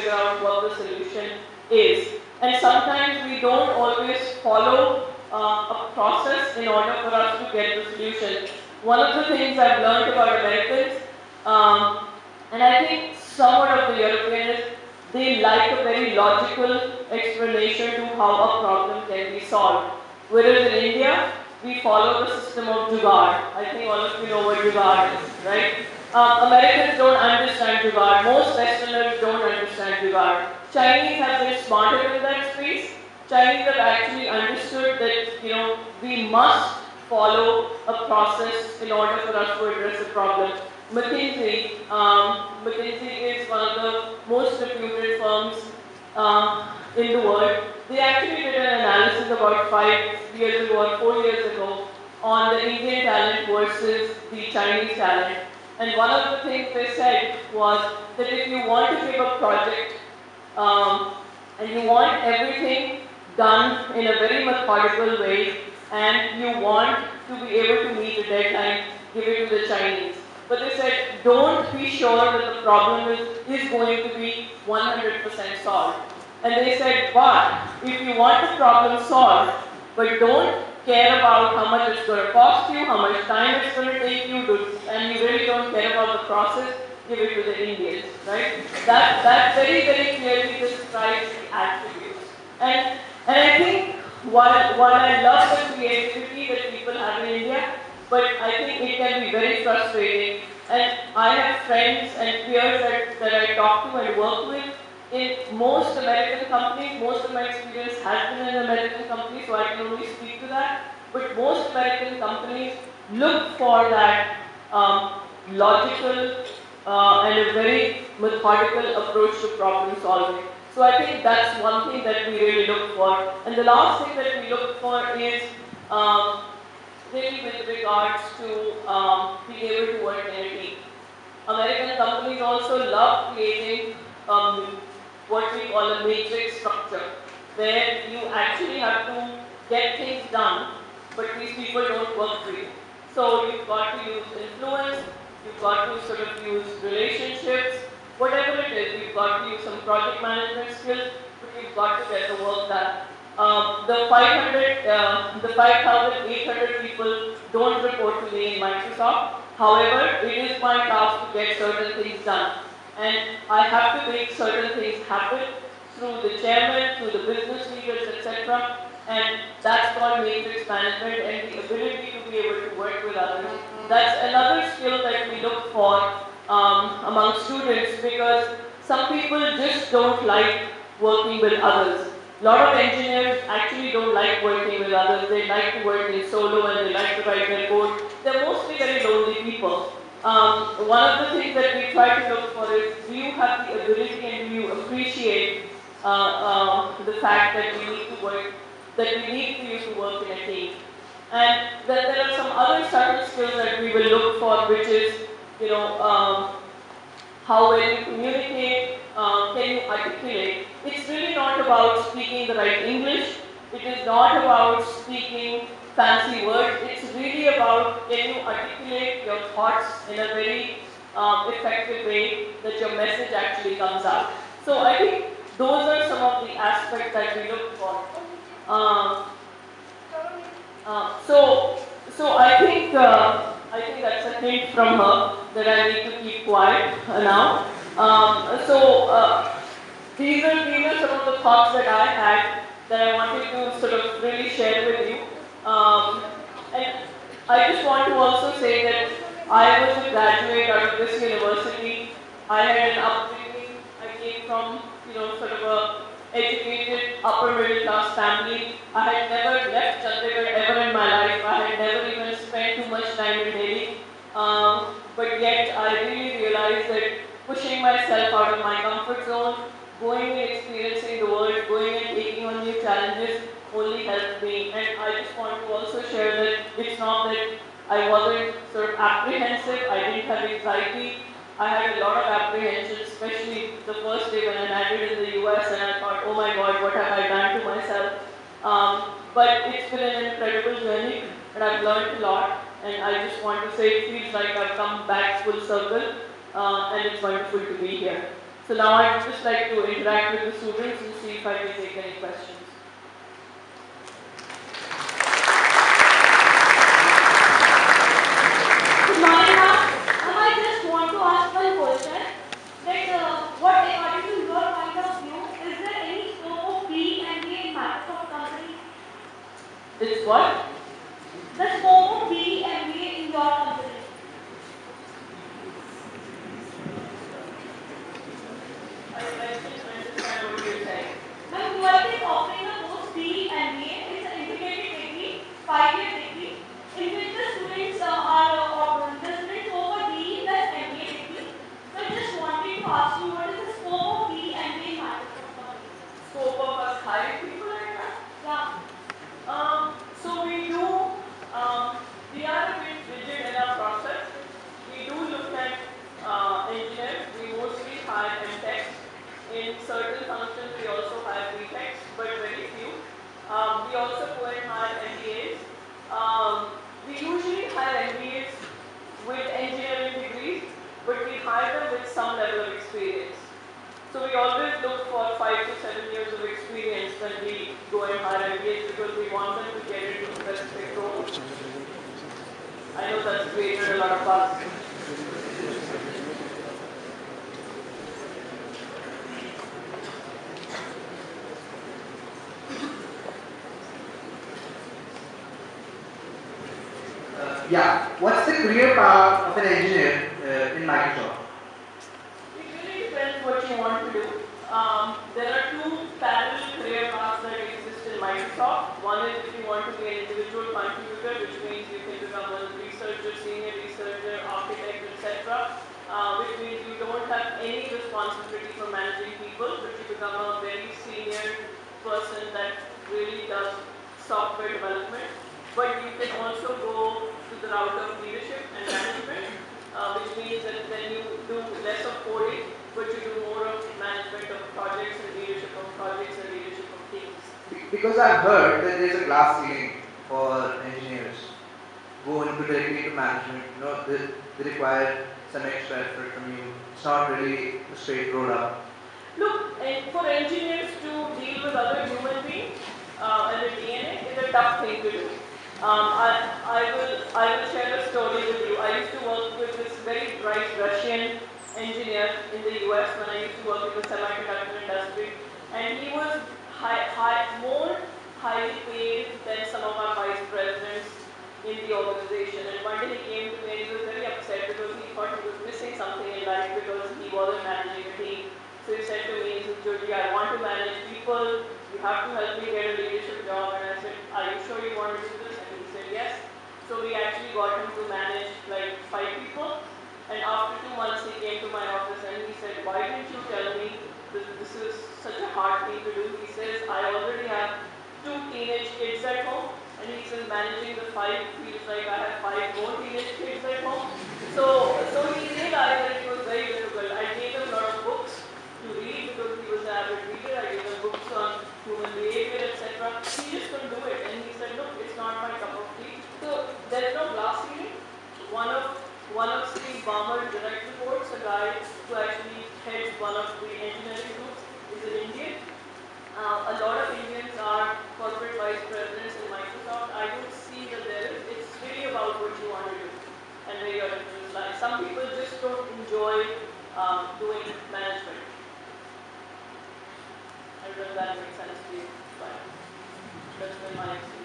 figure out what the solution is. And sometimes we don't always follow a process in order for us to get the solution. One of the things I've learned about Americans, and I think somewhat of the Europeans, they like a very logical explanation to how a problem can be solved. Whereas in India, we follow the system of jugaad. I think all of you know what jugaad is, right? Americans don't understand jugaad. Most Westerners don't understand jugaad. Chinese have been smarter in that space. Chinese have actually understood that, we must follow a process in order for us to address the problem. McKinsey is one of the most reputed firms in the world. They actually did an analysis about 5 years ago or 4 years ago on the Indian talent versus the Chinese talent. And one of the things they said was that if you want to give a project and you want everything done in a very methodical way and you want to be able to meet the deadline, give it to the Chinese. But they said, don't be sure that the problem is going to be 100% solved. And they said, but if you want the problem solved, but don't care about how much it's going to cost you, how much time it's going to take you, and you really don't care about the process, give it to the Indians, right? That very, very clearly describes the attributes. And I think while I love the creativity that people have in India, but I think it can be very frustrating. And I have friends and peers that I talk to and work with in most American companies. Most of my experience has been in American companies, so I can only speak to that. But most American companies look for that logical and a very methodical approach to problem solving. So I think that's one thing that we really look for. And the last thing that we look for is really with regards to being able to work in a team. American companies also love creating what we call a matrix structure, where you actually have to get things done, but these people don't work for you. So you've got to use influence, you've got to sort of use relationships, whatever it is, you've got to use some project management skills, but you've got to get the work done. The 5,800 people don't report to me in Microsoft. However, it is my task to get certain things done. And I have to make certain things happen through the chairman, through the business leaders, etc. And that's called matrix management and the ability to be able to work with others. That's another skill that we look for among students, because some people just don't like working with others. A lot of engineers actually don't like working with others. They like to work in solo and they like to write their code. They're mostly very lonely people. One of the things that we try to look for is, do you have the ability and do you appreciate the fact that we need to work, that we need for you to work in a team. And then there are some other subtle skills that we will look for, which is, how well you communicate, can you articulate. It's really not about speaking the right English. It is not about speaking fancy words. It's really about, can you articulate your thoughts in a very effective way that your message actually comes out. So I think those are some of the aspects that we look for. So I think that's a hint from her that I need to keep quiet now. These are some of the thoughts that I had that I wanted to sort of really share with you. And I just want to also say that I was a graduate out of this university. I had an upbringing. I came from, sort of a educated upper middle class family. I had never left Chandigarh ever in my life. I had never even spent too much time in Delhi. But yet I really realized that pushing myself out of my comfort zone, going and experiencing the world, going and taking on new challenges only helped me. And I just want to also share that it's not that I wasn't sort of apprehensive, I didn't have anxiety. I had a lot of apprehension, especially the first day when I landed in the US and I thought, oh my God, what have I done to myself? But it's been an incredible journey and I've learned a lot, and I just want to say it feels like I've come back full circle and it's wonderful to be here. So now I'd just like to interact with the students and see if I can take any questions. Good morning, ma'am. I just want to ask one question. That what, according to your point of view, is there any scope of B&A in Microsoft company? It's what? The scope of B&A in your company. I didn't understand what you're saying. Ma'am, UIET is offering a course B&A. It's an integrated degree, 5-year degree, in which the students the students go for DE plus MBA degree. So I just wanted to ask you, what is the scope of B&A in Microsoft company? Scope of us hiring people like that? Yeah. So we are a bit rigid in our process. We do look at engineers. We mostly hire MTechs. In certain functions, we also hire BTechs, but very few. We also go and hire MBAs. We usually hire MBAs with engineering degrees, but we hire them with some level of experience. So we always look for 5 to 7 years of experience when we go and hire MBAs because we want them to get into specific roles. I know that's created a lot of buzz. Yeah, what's the career path of an engineer in Microsoft? It really depends what you want to do. There are two parallel career paths that exist in Microsoft. One is if you want to be an individual contributor, which means you can become a researcher, senior researcher, architect, etc. Which means you don't have any responsibility for managing people, but you become a very senior person that really does software development. But you can also go to the route of leadership and management, which means that then you do less of coding, but you do more of management of projects and leadership of projects and leadership of teams. Because I've heard that there's a glass ceiling for engineers go into directly into management. You know, they require some extra effort from you. It's not really a straight road up. Look, for engineers to deal with other human beings and the DNA is a tough thing to do. I will share a story with you. I used to work with this very bright Russian engineer in the US when I used to work in the semiconductor industry, and he was more highly paid than some of our vice presidents in the organization. And one day he came to me and he was very upset because he thought he was missing something in life because he wasn't managing a team. So he said to me, he said, Jyoti, I want to manage people. You have to help me get a leadership job. And I said, are you sure you want to do this? And he said, yes. So we actually got him to manage like 5 people. And after 2 months, he came to my office and he said, why didn't you tell me this is such a hard thing to do? He says, I already have 2 teenage kids at home. And he says, managing the 5 feels like I have 5 more teenage kids at home. So he realized that it was very difficult. I gave him a lot of books to read because he was an avid reader. I gave him books on human behavior, etc. He just couldn't do it. And he said, look, it's not my cup of tea. So there's no glass ceiling. One of Steve Ballmer's direct reports, a guy who actually heads one of the engineering groups, is an Indian. A lot of Indians are corporate vice presidents in Microsoft. I don't see that there is. It's really about what you want to do and where your interest lies. Some people just don't enjoy doing management. I don't know if that makes sense to you, but that's been my experience.